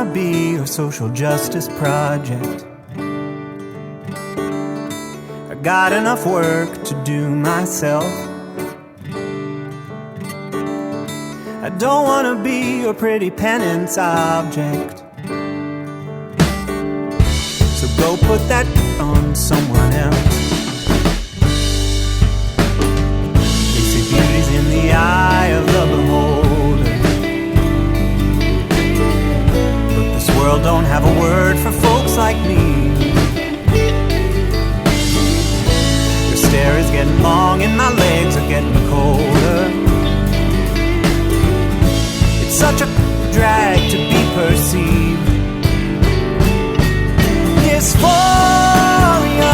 wanna be your social justice project. I got enough work to do myself. I don't wanna be your pretty penance object. So go put that on someone else. They say beauty's in the eye of the beholder, but this world don't have a word for folks like me. The stare is getting long and my legs are getting colder. It's such a drag to be perceived. Dysphoria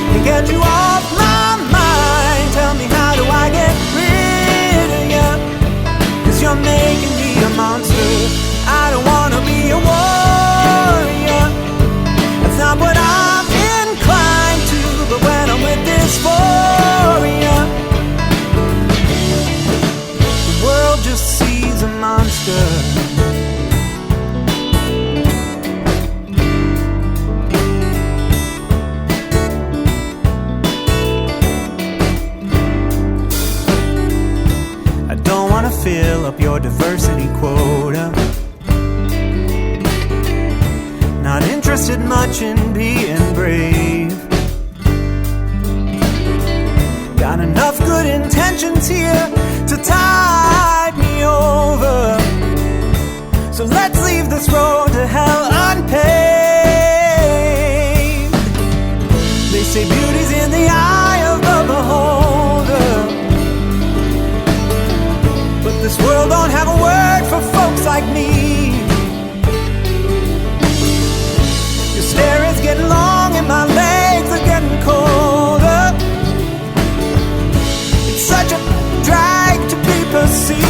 can get you off my mind. Tell me, how do I get rid of you? 'Cause you're making me a monster. I don't wanna be a warrior. That's not what I'm inclined to. But when I'm with dysphoria, the world just sees a monster. Fill up your diversity quota. Not interested much in being brave. Got enough good intentions here to tide me over. So let's leave this road to hell unpaved. They say beauty's in the eye of the beholder, but this world don't have a word for folks like me. Your stare is getting long and my legs are getting colder. It's such a drag to be perceived.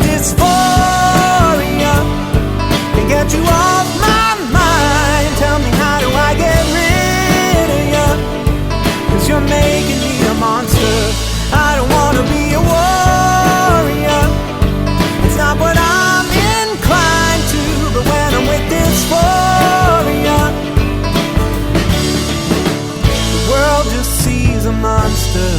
Dysphoria can get you off my mind. Tell me, how do I get rid of you? 'Cause you're making me a monster. I don't wanna be a warrior. It's not what I'm inclined to. But when I'm with dysphoria, the world just sees a monster.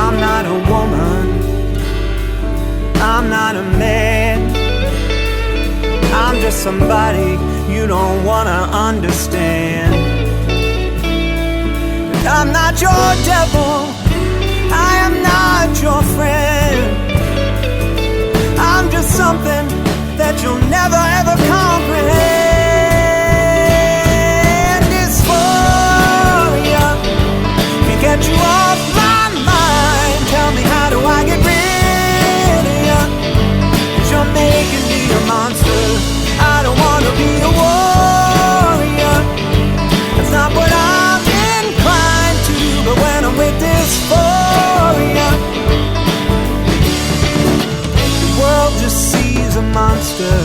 I'm not a woman, I'm not a man, I'm just somebody you don't wanna understand. I'm not your devil, I am not your friend. I'm just something that you'll never ever comprehend. Dysphoria can get you off my mind. Tell me, how do I get rid of you? 'Cause you're making me a monster. I don't wanna be a warrior. That's not what I'm inclined to. But when I'm with dysphoria, the world just sees a monster.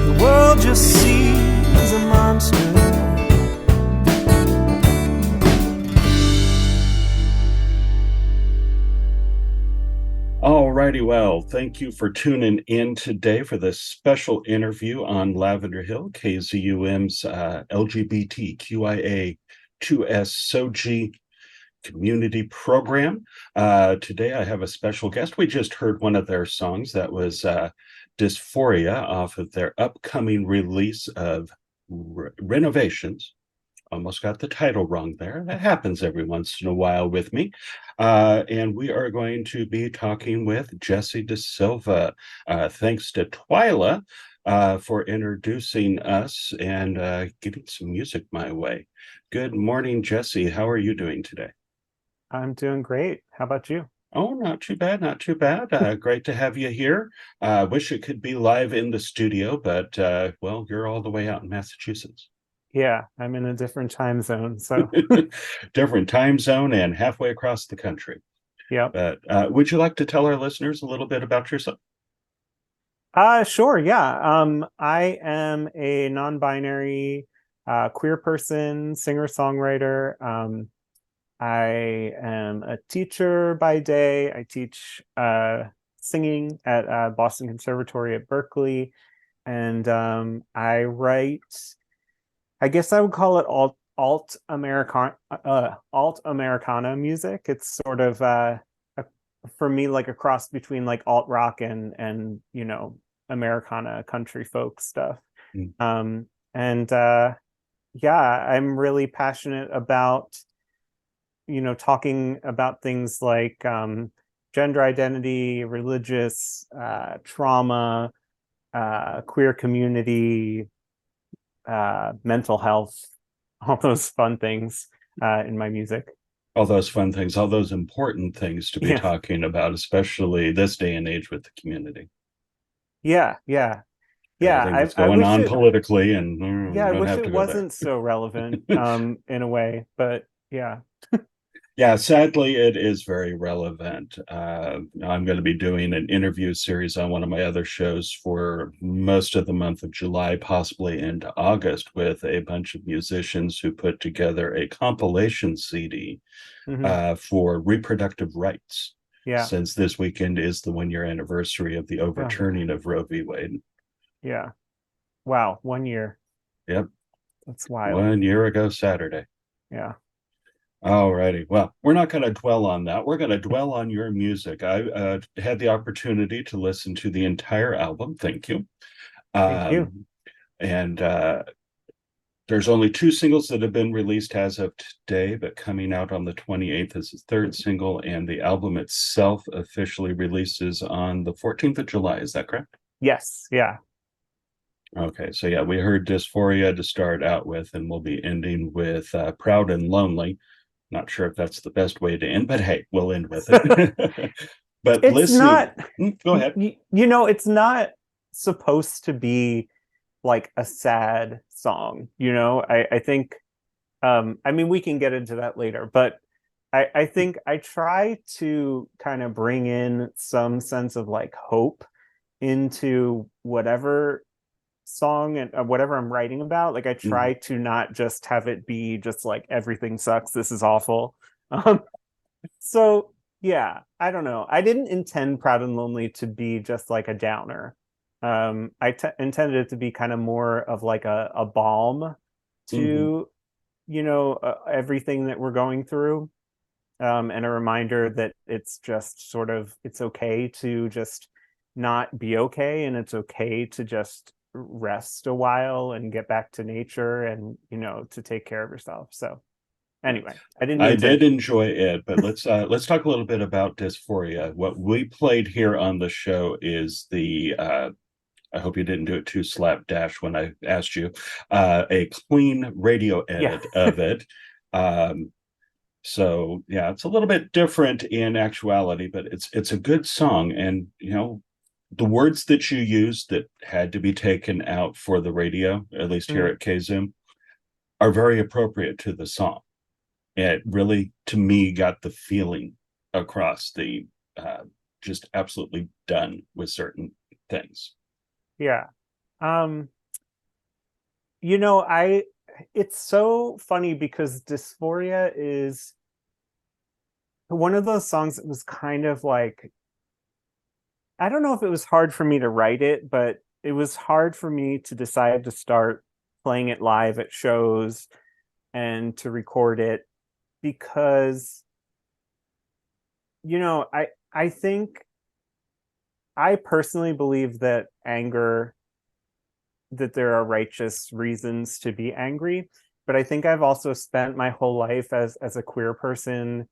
The world just sees a monster. Alrighty, well, thank you for tuning in today for this special interview on Lavender Hill, KZUM's LGBTQIA2S SOGI community program. Today I have a special guest. We just heard one of their songs. That was Dysphoria off of their upcoming release of Renovations. Almost got the title wrong there. That happens every once in a while with me. And we are going to be talking with Jessye DeSilva. Thanks to Twyla for introducing us and getting some music my way. Good morning, Jessye. How are you doing today? I'm doing great. How about you? Oh, not too bad, not too bad. Great to have you here. Wish it could be live in the studio, but, well, you're all the way out in Massachusetts. Yeah, I'm in a different time zone, so Different time zone and halfway across the country. yeah. But would you like to tell our listeners a little bit about yourself? Sure, yeah. I am a non-binary queer person, singer-songwriter. I am a teacher by day. I teach singing at Boston Conservatory at Berkeley, and I write. I guess I would call it alt Americana music. It's sort of a, for me like a cross between like alt rock and Americana country folk stuff. Mm. And Yeah, I'm really passionate about talking about things like gender identity, religious trauma, queer community, mental health, all those fun things in my music. All those fun things, all those important things to be Yeah, talking about, especially this day and age with the community. yeah, yeah, yeah. Everything that's I going wish on it. politically, and Yeah, we I don't wish have it to go there. wasn't so relevant in a way, but yeah. Yeah, sadly, it is very relevant. I'm going to be doing an interview series on one of my other shows for most of the month of July, possibly into August, with a bunch of musicians who put together a compilation CD Hmm. for reproductive rights, Yeah. since this weekend is the 1 year anniversary of the Oh my. overturning of Roe v. Wade. Yeah. Wow. 1 year. Yep, That's wild. 1 year ago Saturday. Yeah. All righty. Well, we're not going to dwell on that. We're going to dwell on your music. I had the opportunity to listen to the entire album. Thank you. Thank you. Um, and there's only two singles that have been released as of today, but coming out on the 28th is the third single, and the album itself officially releases on the 14th of July. Is that correct? Yes. Yeah. Okay, so yeah, we heard Dysphoria to start out with, and we'll be ending with Proud and Lonely. Not sure if that's the best way to end, but hey, we'll end with it. But It's listening, not, go ahead. it's not supposed to be like a sad song, I think, I mean, we can get into that later, but I think I try to kind of bring in some sense of like hope into whatever song and whatever I'm writing about. Like I Mhm. try to not just have it be just like everything sucks, this is awful. Um, so yeah, I don't know. I didn't intend Proud and Lonely to be just like a downer. Intended it to be kind of more of like a balm Mhm. to everything that we're going through, and a reminder that it's just sort of it's okay to just not be okay, and it's okay to just rest a while and get back to nature and to take care of yourself. So Yeah. anyway, I didn't I mean to. did enjoy it, but let's talk a little bit about Dysphoria. What we played here on the show is the I hope you didn't do it too slapdash when I asked you, a clean radio Yeah. edit of it. Um, so yeah, it's a little bit different in actuality, but it's a good song, and the words that you used that had to be taken out for the radio, at least here Mhm. at KZUM, are very appropriate to the song. It really, to me, got the feeling across the just absolutely done with certain things. Yeah. um I it's so funny because Dysphoria is one of those songs that was kind of like, I don't know if it was hard for me to write it, but it was hard for me to decide to start playing it live at shows and to record it because I think I personally believe that there are righteous reasons to be angry, but I think I've also spent my whole life as a queer person,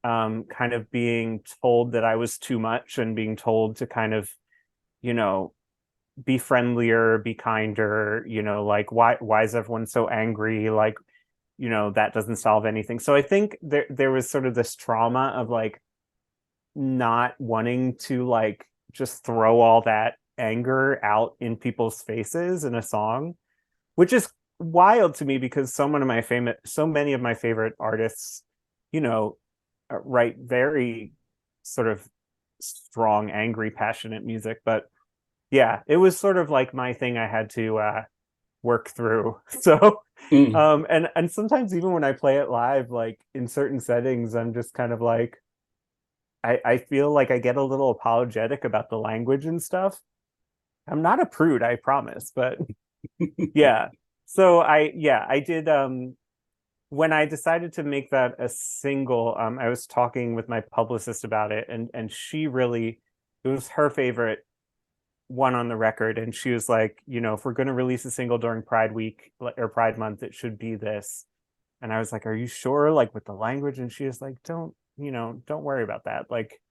kind of being told that I was too much and being told to kind of, you know, be friendlier, be kinder, like why is everyone so angry? Like, that doesn't solve anything. So I think there was sort of this trauma of like not wanting to like just throw all that anger out in people's faces in a song, which is wild to me because so many of my favorite artists, you know, write very sort of strong, angry, passionate music. But yeah, it was sort of like my thing I had to work through. So Mm. and sometimes even when I play it live, like in certain settings, I'm just kind of like I feel like I get a little apologetic about the language and stuff. I'm not a prude, I promise, but yeah. So I did when I decided to make that a single, I was talking with my publicist about it, and she really, it was her favorite one on the record, and she was like, you know, if we're going to release a single during Pride Week or Pride Month, it should be this. And I was like, are you sure, like with the language? And she was like, don't worry about that, like,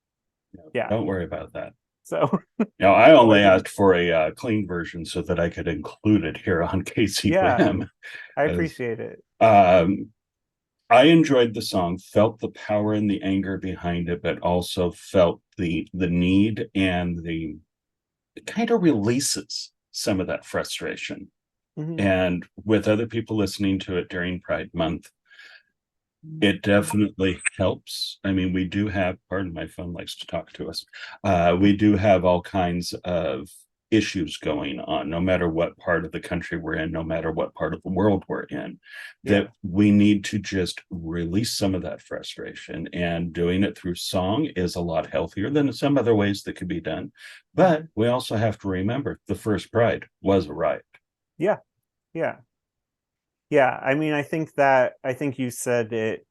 yeah. Don't worry about that. So I only asked for a clean version so that I could include it here on yeah, KZUM. I As, appreciate it. um, I enjoyed the song, felt the power and the anger behind it, but also felt the need, and the it kind of releases some of that frustration. Mhm. And with other people listening to it during Pride Month, it definitely helps. I mean, we do have, pardon, my phone likes to talk to us. We do have all kinds of issues going on, no matter what part of the country we're in, no matter what part of the world we're in, Yeah. that we need to just release some of that frustration. And doing it through song is a lot healthier than some other ways that could be done. But we also have to remember the first Pride was a riot. Yeah. Yeah. Yeah. I mean, I think you said it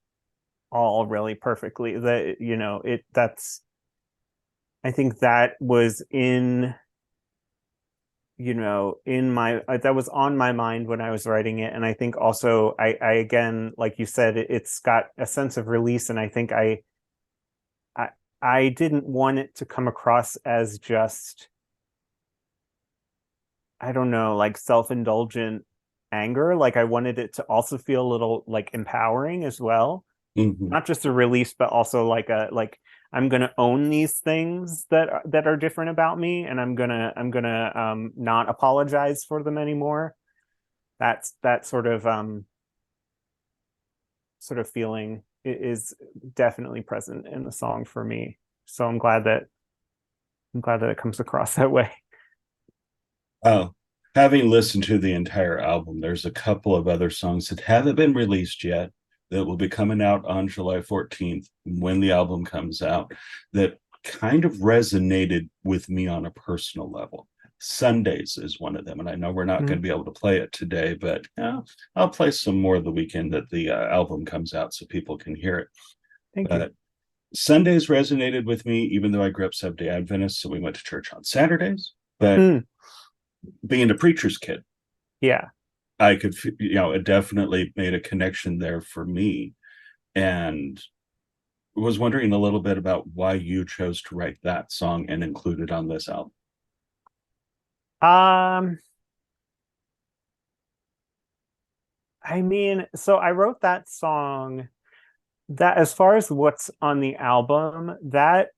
all really perfectly. That, you know, I think that was in, you know, in my that was on my mind when I was writing it. And I think also I again, like you said, it's got a sense of release. And I think I I didn't want it to come across as just, I don't know, like self-indulgent anger. Like I wanted it to also feel a little like empowering as well. Mhm. Not just a release, but also like a like I'm gonna own these things that are different about me, and I'm gonna not apologize for them anymore. That's that sort of feeling is definitely present in the song for me. So I'm glad that it comes across that way. Oh, having listened to the entire album, there's a couple of other songs that haven't been released yet that will be coming out on July 14th when the album comes out, that kind of resonated with me on a personal level. Sundays is one of them, and I know we're not going to Mhm. be able to play it today, but I'll play some more the weekend that the album comes out so people can hear it. Thank you. But Sundays resonated with me, even though I grew up Seventh-day Adventist, so we went to church on Saturdays. But Mm, being a preacher's kid, yeah. I could, it definitely made a connection there for me. And was wondering a little bit about why you chose to write that song and include it on this album. Um, I mean, so I wrote that song that as far as what's on the album, that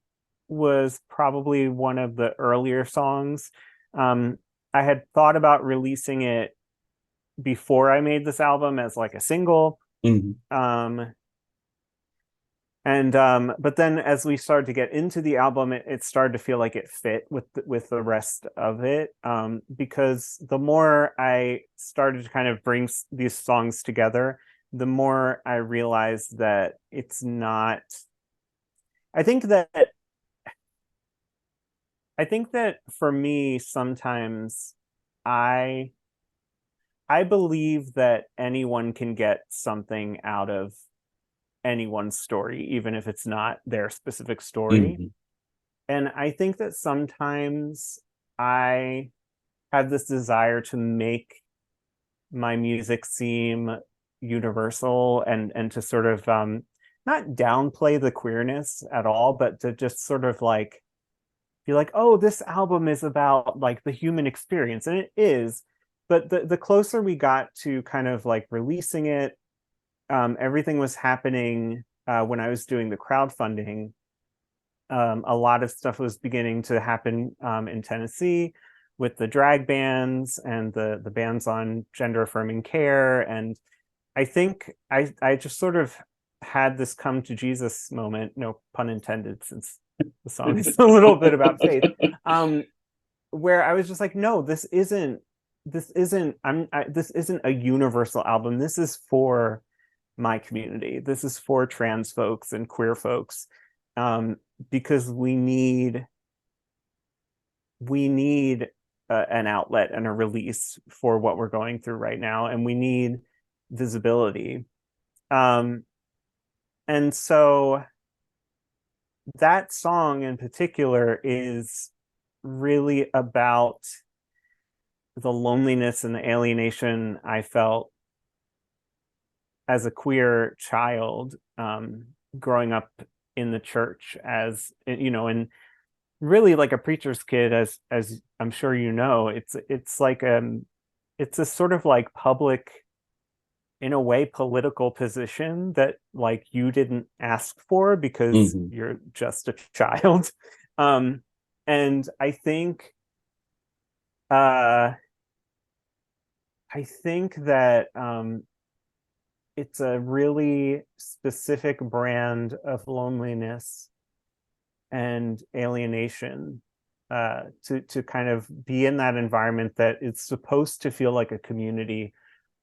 was probably one of the earlier songs. Um, I had thought about releasing it before I made this album as like a single. Mhm. Um, and but then as we started to get into the album, it started to feel like it fit with the rest of it. Because the more I started to kind of bring these songs together, the more I realized that it's not. I think that I think that for me, sometimes I I believe that anyone can get something out of anyone's story, even if it's not their specific story. Mhm. And I think that sometimes I have this desire to make my music seem universal and to sort of not downplay the queerness at all, but to just sort of like be like, oh, this album is about like the human experience, and it is. But the closer we got to kind of like releasing it, everything was happening when I was doing the crowdfunding. A lot of stuff was beginning to happen in Tennessee with the drag bans and the bans on gender affirming care. And I think I just sort of had this come to Jesus moment, no pun intended, since the song is a little bit about faith, um, where I was just like, no, this isn't this isn't a universal album. This is for my community. This is for trans folks and queer folks, because we need an outlet and a release for what we're going through right now, and we need visibility. And so that song in particular is really about the loneliness and the alienation I felt as a queer child, growing up in the church, as you know, and really like a preacher's kid, as I'm sure you know, it's like it's a sort of like public, in a way, political position that like you didn't ask for because Mhm. you're just a child. And uh I think that it's a really specific brand of loneliness and alienation, to kind of be in that environment that it's supposed to feel like a community,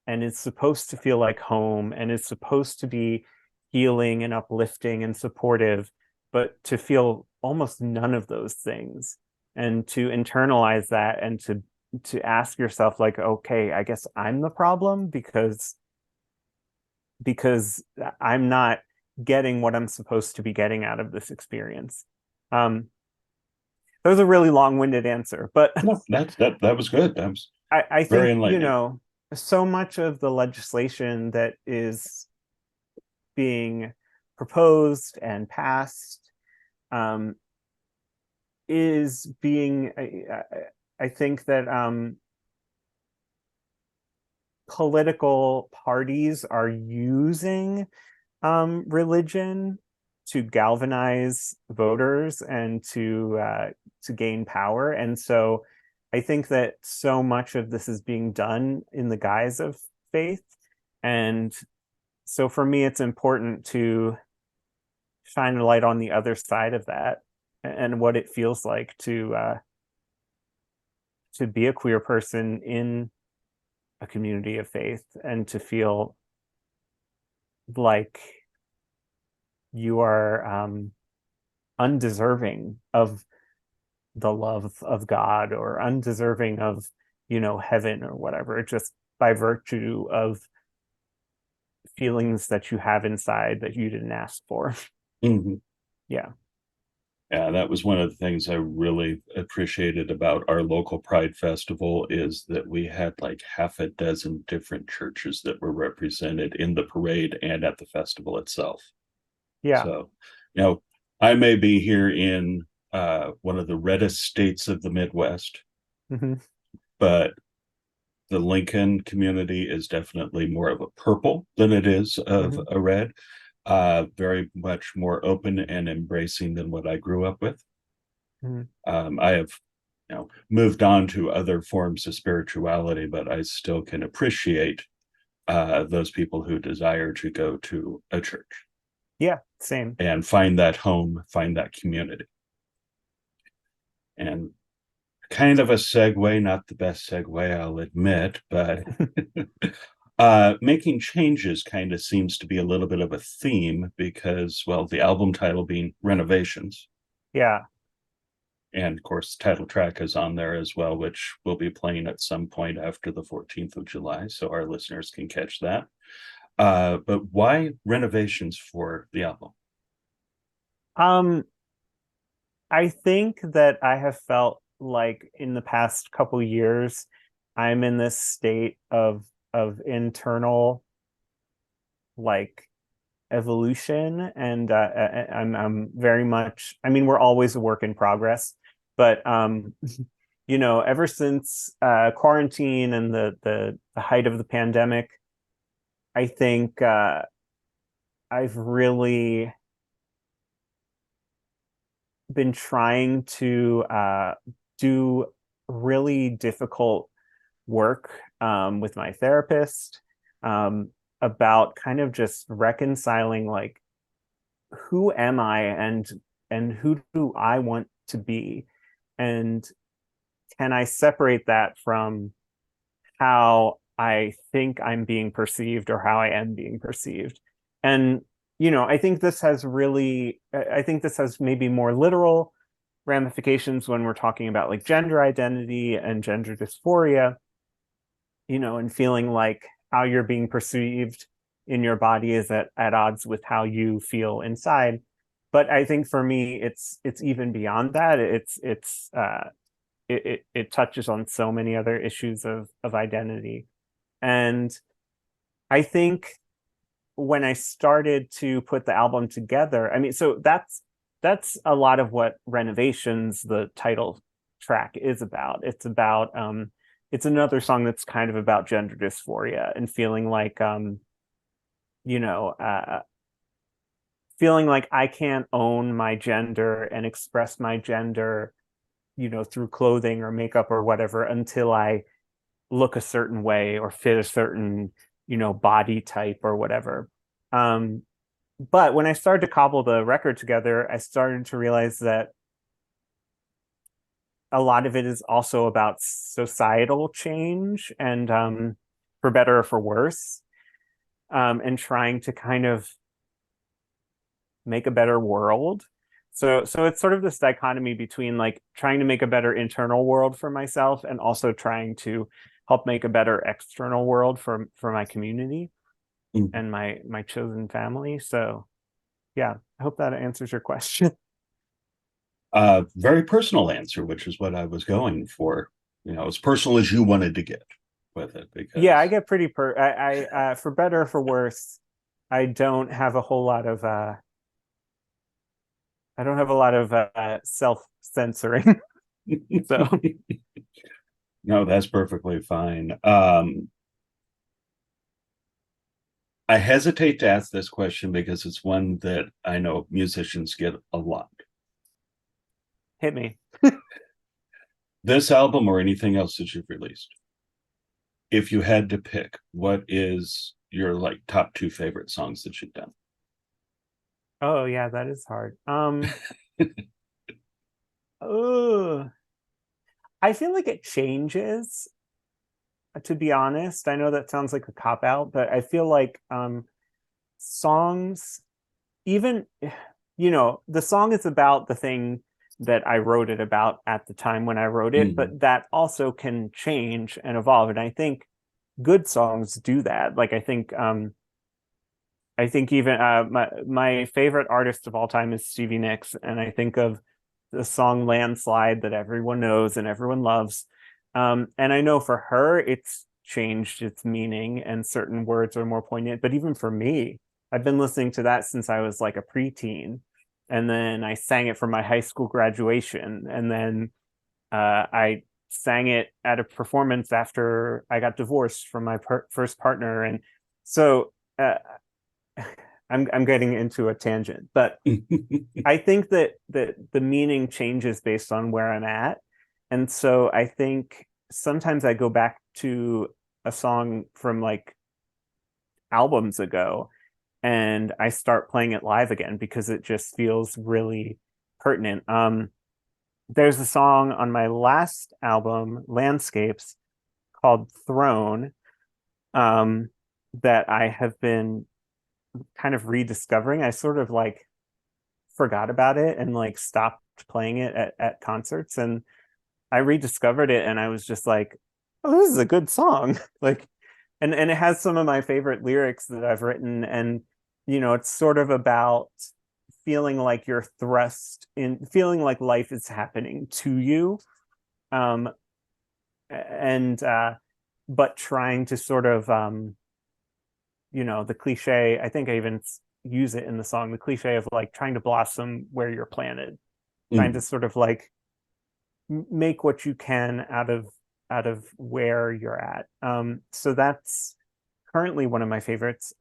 and it's supposed to feel like home, and it's supposed to be healing and uplifting and supportive, but to feel almost none of those things, and to internalize that, and to ask yourself, like, okay, I guess I'm the problem because I'm not getting what I'm supposed to be getting out of this experience. Um, that was a really long-winded answer, but No, that was good. That was I very think, enlightening. so much of the legislation that is being proposed and passed, um, is being, I think that political parties are using religion to galvanize voters and to gain power. And so I think that so much of this is being done in the guise of faith. And so for me, it's important to shine a light on the other side of that, and what it feels like to be a queer person in a community of faith, and to feel like you are undeserving of the love of God, or undeserving of, heaven or whatever, just by virtue of feelings that you have inside that you didn't ask for. Mhm. Yeah. Yeah, that was one of the things I really appreciated about our local Pride Festival, is that we had like half a dozen different churches that were represented in the parade and at the festival itself. Yeah. So, I may be here in one of the reddest states of the Midwest, Hmm. but the Lincoln community is definitely more of a purple than it is of Hmm. a red. Very much more open and embracing than what I grew up with. Hmm. I have, moved on to other forms of spirituality, but I still can appreciate those people who desire to go to a church Yeah, same. and find that home, find that community. And kind of a segue, not the best segue, I'll admit, but making changes kind of seems to be a little bit of a theme because, well, the album title being Renovations. Yeah. And of course, the title track is on there as well, which will be playing at some point after the 14th of July. So our listeners can catch that. But why Renovations for the album? Um, I think that I have felt like in the past couple years, I'm in this state of internal, like, evolution, and I'm very much, I mean, we're always a work in progress, but ever since quarantine and the height of the pandemic, I think I've really been trying to do really difficult work with my therapist, um, about kind of just reconciling, like, who am I, and who do I want to be, and can I separate that from how I think I'm being perceived or how I am being perceived? And, I think this has maybe more literal ramifications when we're talking about like gender identity and gender dysphoria, and feeling like how you're being perceived in your body is at odds with how you feel inside. But I think for me, it's even beyond that. It touches on so many other issues of identity. And I think when I started to put the album together, I mean, so that's a lot of what Renovations, the title track, is about. It's about it's another song that's kind of about gender dysphoria and feeling like feeling like I can't own my gender and express my gender, through clothing or makeup or whatever until I look a certain way or fit a certain, body type or whatever. But when I started to cobble the record together, I started to realize that a lot of it is also about societal change and for better or for worse, and trying to kind of make a better world. So it's sort of this dichotomy between like trying to make a better internal world for myself and also trying to help make a better external world for my community and my chosen family. So yeah, I hope that answers your question. Very personal answer, which is what I was going for. As personal as you wanted to get with it. Because yeah, I get pretty I for better or for worse, I don't have a whole lot of self-censoring. So no, that's perfectly fine. I hesitate to ask this question because it's one that I know musicians get a lot. Hit me. This album or anything else that you've released, if you had to pick, what is your like top 2 favorite songs that you've done? Oh yeah, that is hard. I feel like it changes, to be honest. I know that sounds like a cop-out, but I feel like songs, even, the song is about the thing that I wrote it about at the time when I wrote it, but that also can change and evolve. And I think good songs do that. Like, I think even my favorite artist of all time is Stevie Nicks, and I think of the song Landslide that everyone knows and everyone loves. And I know for her, it's changed its meaning and certain words are more poignant. But even for me, I've been listening to that since I was like a preteen. And then I sang it for my high school graduation. And then I sang it at a performance after I got divorced from my first partner. And so I'm getting into a tangent, but I think that the meaning changes based on where I'm at. And so I think sometimes I go back to a song from like albums ago and I start playing it live again because it just feels really pertinent. There's a song on my last album, Landscapes, called Throne, that I have been kind of rediscovering. I sort of like forgot about it and like stopped playing it at concerts, and I rediscovered it and I was just like, oh, this is a good song. Like, and it has some of my favorite lyrics that I've written. And, it's sort of about feeling like you're thrust in, feeling like life is happening to you. But trying to sort of, the cliche, I think I even use it in the song, the cliche of like trying to blossom where you're planted, trying to sort of like make what you can out of where you're at. So that's currently one of my favorites.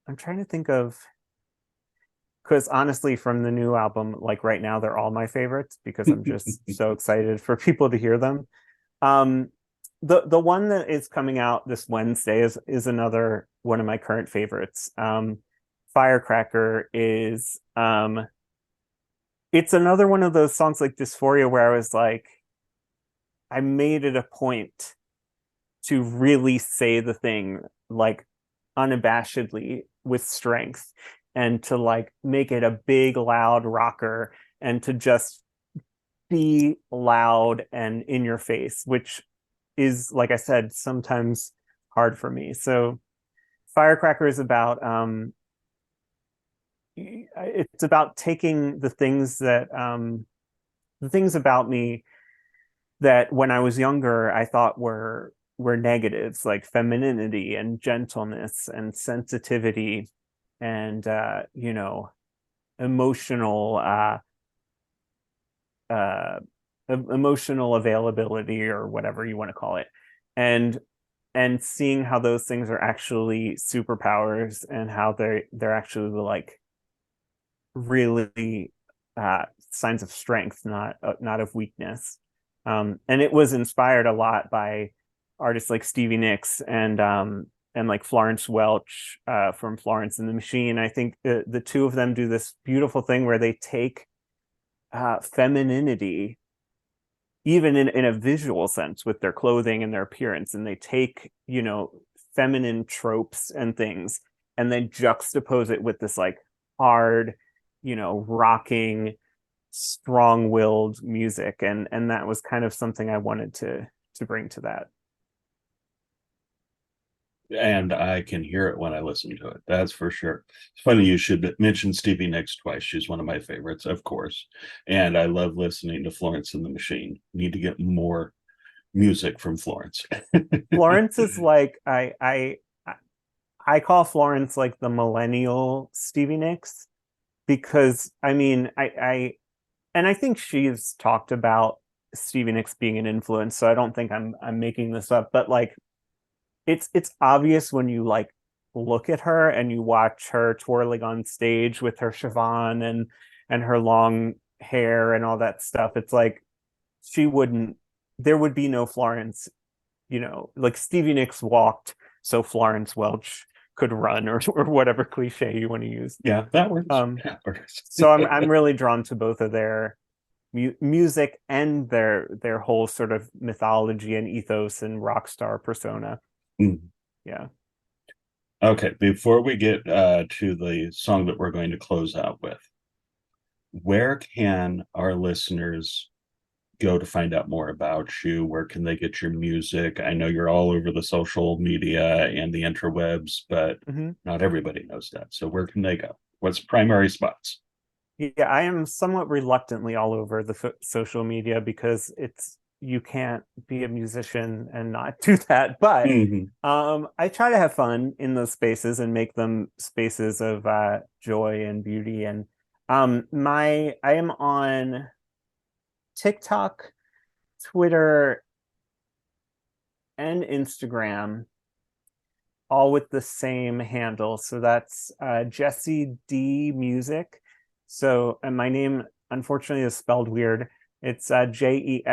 I'm trying to think of, because honestly, from the new album, like right now, they're all my favorites because I'm just so excited for people to hear them. The one that is coming out this Wednesday is another one of my current favorites. Firecracker is it's another one of those songs like Dysphoria where I was like, I made it a point to really say the thing like unabashedly with strength, and to like make it a big loud rocker, and to just be loud and in your face, which is, like I said, sometimes hard for me. So Firecracker is about it's about taking the things about me that when I was younger I thought were negatives, like femininity and gentleness and sensitivity and emotional uh emotional availability, or whatever you want to call it, and seeing how those things are actually superpowers, and how they're actually like really signs of strength, not of weakness. And it was inspired a lot by artists like Stevie Nicks and like Florence Welch from Florence and the Machine. I think the two of them do this beautiful thing where they take femininity, even in a visual sense, with their clothing and their appearance, and they take feminine tropes and things, and then juxtapose it with this like hard, rocking, strong-willed music, and that was kind of something I wanted to bring to that. And I can hear it when I listen to it. That's for sure. It's funny you should mention Stevie Nicks twice. She's one of my favorites, of course. And I love listening to Florence and the Machine. Need to get more music from Florence. Florence is like I call Florence like the millennial Stevie Nicks, because I mean I think she's talked about Stevie Nicks being an influence, so I don't think I'm making this up, but like it's obvious when you like look at her and you watch her twirling on stage with her chiffon and her long hair and all that stuff. It's like there would be no Florence, like Stevie Nicks walked so Florence Welch could run, or whatever cliche you want to use. Yeah, that works. So I'm really drawn to both of their music and their whole sort of mythology and ethos and rock star persona. Yeah. Okay, before we get to the song that we're going to close out with, where can our listeners go to find out more about you? Where can they get your music? I know you're all over the social media and the interwebs, but not everybody knows that. So where can they go? What's primary spots? Yeah, I am somewhat reluctantly all over the social media, because you can't be a musician and not do that. But I try to have fun in those spaces and make them spaces of joy and beauty. And I am on TikTok, Twitter, and Instagram, all with the same handle. So that's Jessye D Music. So, and my name unfortunately is spelled weird. It's Jessye,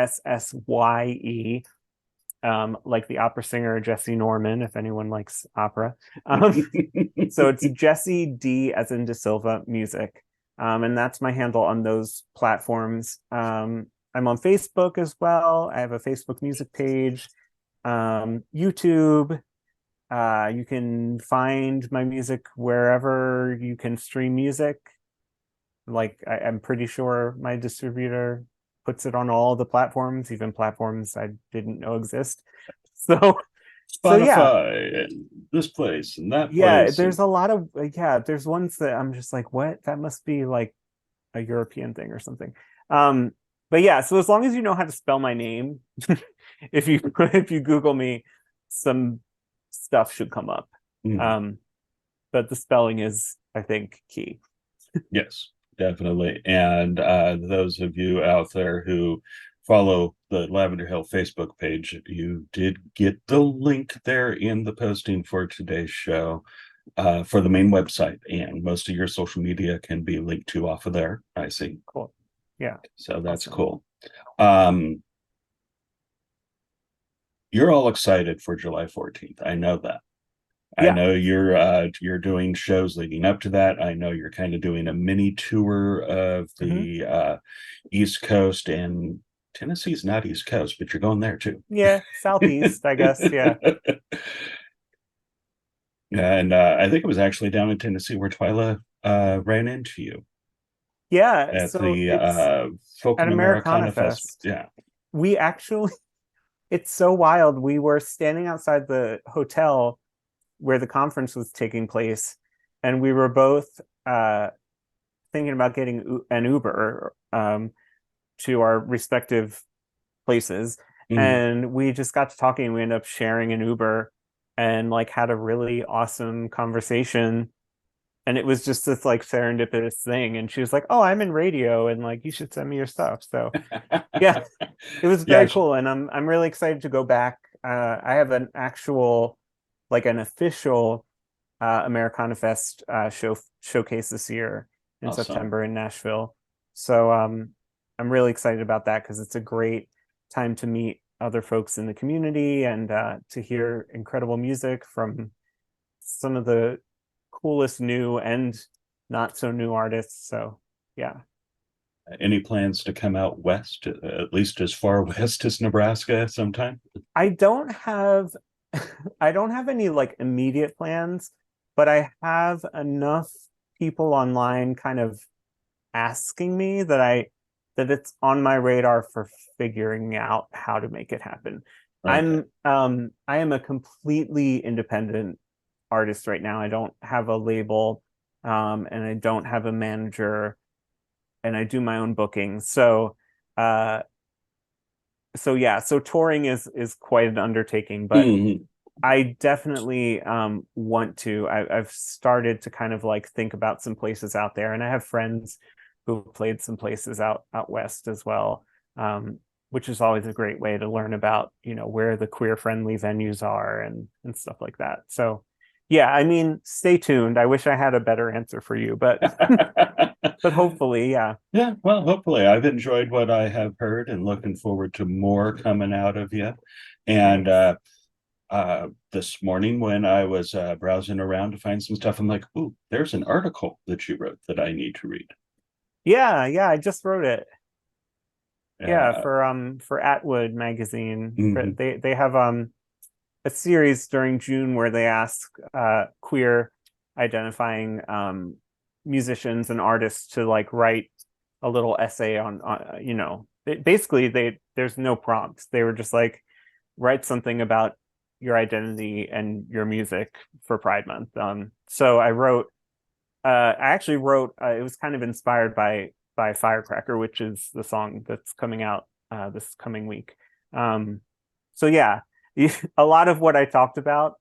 like the opera singer Jesse Norman, if anyone likes opera. So it's Jessye D as in DeSilva Music. And that's my handle on those platforms. I'm on Facebook as well. I have a Facebook music page. YouTube. You can find my music wherever you can stream music. Like I'm pretty sure my distributor puts it on all the platforms, even platforms I didn't know exist. So Spotify and this place and that place. There's a lot of there's ones that I'm just like, what? That must be like a European thing or something. But yeah, so as long as you know how to spell my name, if you Google me, some stuff should come up. But the spelling is, I think, key. Yes, definitely. And those of you out there who follow the Lavender Hill Facebook page, you did get the link there in the posting for today's show for the main website, and most of your social media can be linked to off of there. I see. Cool. Yeah. So that's cool. You're all excited for July 14th. I know that. I Yeah. know you're doing shows leading up to that. I know you're kind of doing a mini tour of Hmm. the East Coast, and Tennessee's not East Coast, but you're going there too. Yeah, Southeast, I guess. Yeah. And I think it was actually down in Tennessee where Twyla ran into you Yeah. at So the it's Folk at and Americana Americana Fest. Fest. Yeah. We actually, it's so wild. We were standing outside the hotel where the conference was taking place, and we were both thinking about getting an Uber to our respective places. Mhm. And we just got to talking, and we ended up sharing an Uber and like had a really awesome conversation. And it was just this like serendipitous thing. And she was like, "Oh, I'm in radio, and like you should send me your stuff." So yeah, it was Yeah. very cool, and I'm really excited to go back. I have an actual, like an official Americana Fest showcase this year in Awesome. September in Nashville. So I'm really excited about that because it's a great time to meet other folks in the community and to hear incredible music from some of the coolest new and not so new artists. So yeah. Any plans to come out west, at least as far west as Nebraska sometime? I don't have I don't have any like immediate plans, but I have enough people online kind of asking me that it's on my radar for figuring out how to make it happen. Okay. I am a completely independent artist right now. I don't have a label, and I don't have a manager, and I do my own booking. Uh so yeah, so touring is quite an undertaking, but Mhm. I definitely want to. I've started to kind of like think about some places out there, and I have friends who played some places out west as well, which is always a great way to learn about where the queer friendly venues are and stuff like that. So, yeah, I mean, stay tuned. I wish I had a better answer for you, but but hopefully, yeah. Yeah, well, hopefully. I've enjoyed what I have heard and looking forward to more coming out of you. And Thanks. this morning when I was browsing around to find some stuff, I'm like, ooh, there's an article that you wrote that I need to read. Yeah, yeah, I just wrote it. Yeah, Uh, for Atwood magazine. mhm. They have a series during June where they ask queer identifying musicians and artists to like write a little essay basically there's no prompts. They were just like write something about your identity and your music for Pride Month. So I actually wrote it was kind of inspired by Firecracker, which is the song that's coming out this coming week. So yeah, a lot of what I talked about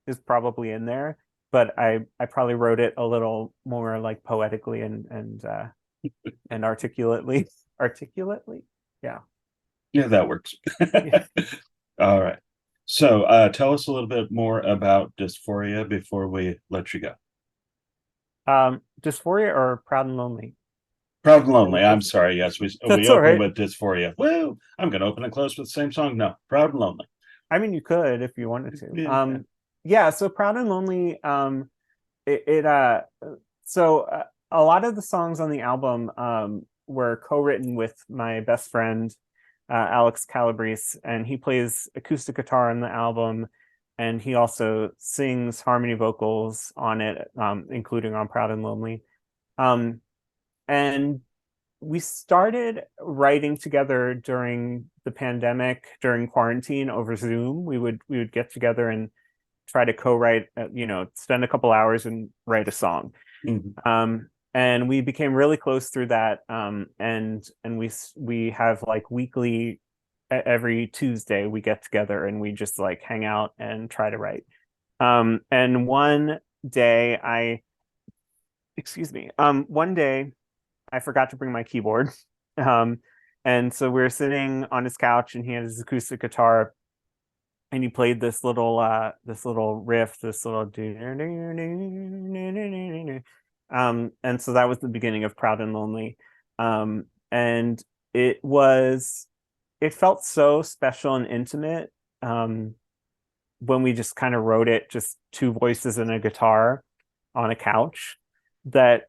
is probably in there, but I probably wrote it a little more like poetically and articulately. Articulately. Yeah. Yeah, that works. Yeah. All right. So tell us a little bit more about dysphoria before we let you go. Dysphoria or Proud and Lonely? Proud and Are we Lonely. I'm close? sorry. Yes, we That's all open right. with dysphoria. Woo! I'm going to open and close with the same song. No, Proud and Lonely. I mean, you could if you wanted to. Yeah. Yeah, so Proud and Lonely, it so a lot of the songs on the album were co-written with my best friend Alex Calabrese, and he plays acoustic guitar on the album, and he also sings harmony vocals on it, including on Proud and Lonely. Um, and we started writing together during the pandemic, during quarantine over Zoom. We would get together and try to co-write, spend a couple hours and write a song. Mhm. And we became really close through that. And we have like weekly, every Tuesday we get together and we just like hang out and try to write. And day I, excuse me, one day I forgot to bring my keyboard. Um, and so we were sitting on his couch and he had his acoustic guitar and he played this little riff, this little and so that was the beginning of Proud and Lonely. And it felt so special and intimate. Um, when we just kind of wrote it, just two voices and a guitar on a couch, that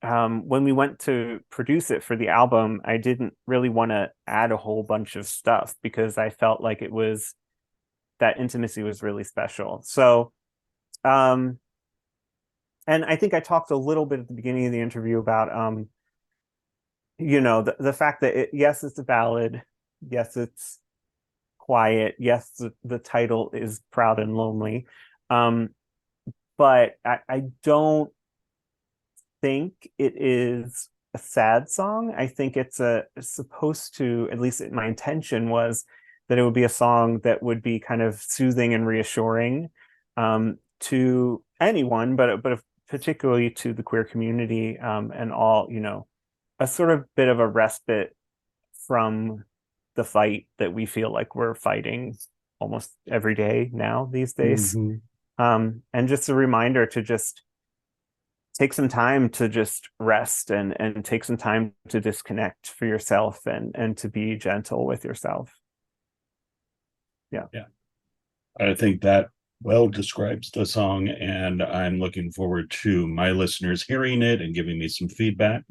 when we went to produce it for the album, I didn't really want to add a whole bunch of stuff because I felt like that intimacy was really special. So, and I think I talked a little bit at the beginning of the interview about, the fact that yes, it's a ballad. Yes, it's quiet. Yes, the title is Proud and Lonely. But I don't think it is a sad song. I think it's supposed to, at least my intention was that it would be a song that would be kind of soothing and reassuring to anyone, but particularly to the queer community, and all, a sort of bit of a respite from the fight that we feel like we're fighting almost every day now these days. Mm-hmm. And just a reminder to just take some time to just rest and take some time to disconnect for yourself and to be gentle with yourself. Yeah. I think that well describes the song, and I'm looking forward to my listeners hearing it and giving me some feedback.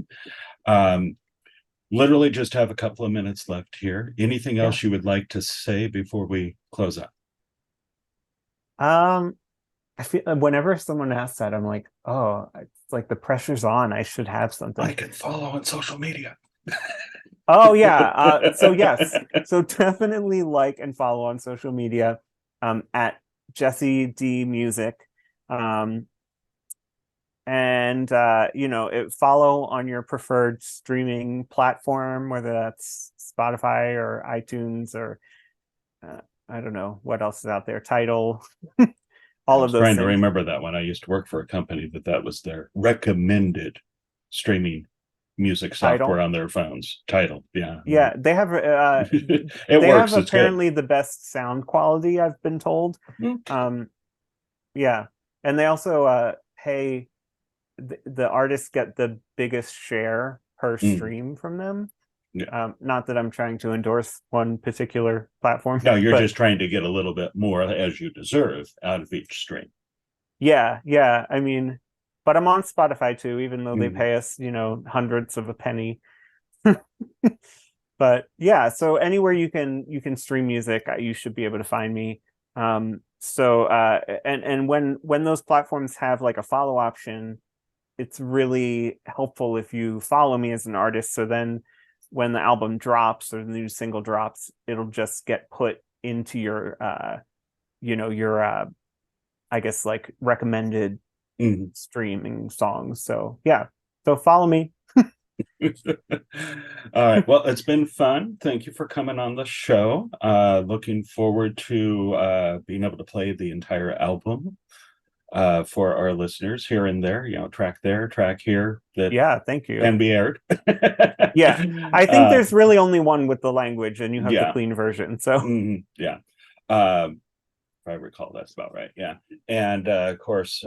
Literally just have a couple of minutes left here. Anything else you would like to say before we close up? I feel whenever someone asks that, I'm like, oh, it's like the pressure's on. I should have something. I can follow on social media. Oh yeah. So yes. So definitely like and follow on social media at Jessye D Music. And follow on your preferred streaming platform, whether that's Spotify or iTunes or I don't know what else is out there, Tidal. All of those trying things. to remember that one. I used to work for a company that was their recommended streaming music software on their phones. Tidal. Yeah, they have it they works. have It's apparently good. the best sound quality, I've been told. Yeah, and they also pay the artists get the biggest share per stream from them. Not that I'm trying to endorse one particular platform. No, you're just trying to get a little bit more, as you deserve, out of each stream. Yeah. I mean, but I'm on Spotify too, even though they pay us, hundreds of a penny. But yeah, so anywhere you can stream music, you should be able to find me. So and when those platforms have like a follow option, it's really helpful if you follow me as an artist. So then when the album drops or the new single drops, it'll just get put into your I guess like recommended streaming songs. So yeah, so follow me. All right, well, it's been fun. Thank you for coming on the show. Looking forward to being able to play the entire album for our listeners here and there, track there, track here, that thank you, can be aired. Yeah, I think there's really only one with the language, and you have the clean version. So if I recall, that's about right. Yeah. And of course,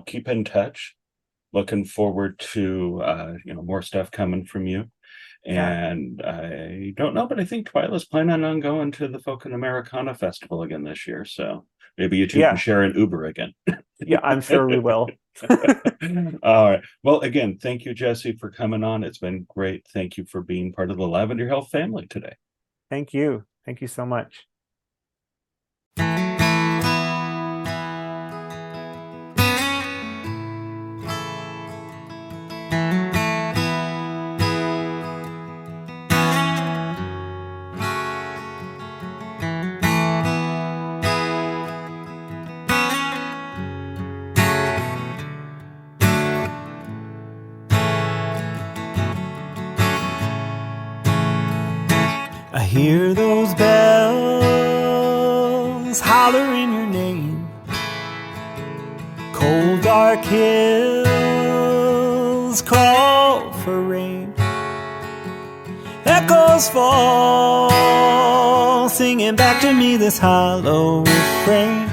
keep in touch. Looking forward to more stuff coming from you. And I don't know, but I think Twyla's planning on going to the Folk and Americana Festival again this year. So maybe you two can share an Uber again. Yeah, I'm sure we will. All right. Well, again, thank you, Jessye, for coming on. It's been great. Thank you for being part of the Lavender Hill family today. Thank you. Thank you so much. I hear those bells hollering your name. Cold dark hills call for rain. Echoes fall, singing back to me this hollow refrain.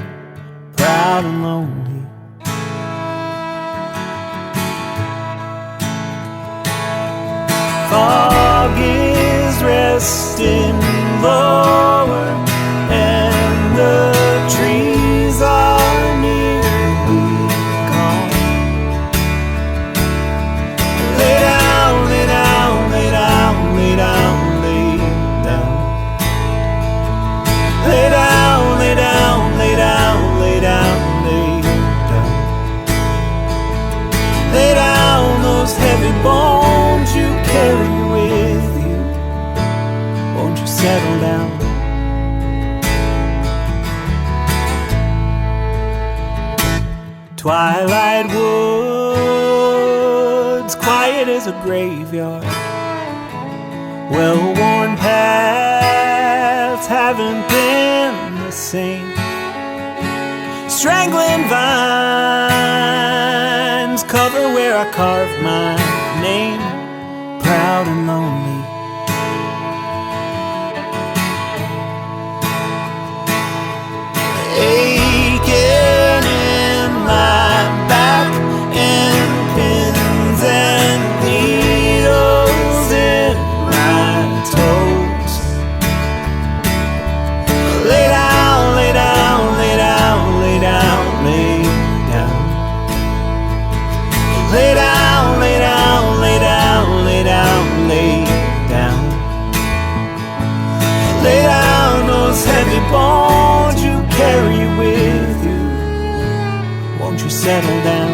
Proud and lonely. Fog is resting lower, and the trees are nearly gone. Lay down, lay down, lay down, lay down, lay down. Lay down, lay down, lay down, lay down, lay down. Lay down those heavy bones you carry with you. Won't you settle down? Twilight woods, quiet as a graveyard. Well-worn paths haven't been the same. Strangling vines cover where I carved my name. Proud and lonely. Aching in my back and pins and needles in my toes. Lay down, lay down, lay down, lay down, lay down. Lay down, lay down, lay down, lay down, lay down. Lay down those heavy bones you carry with you. Won't you settle down?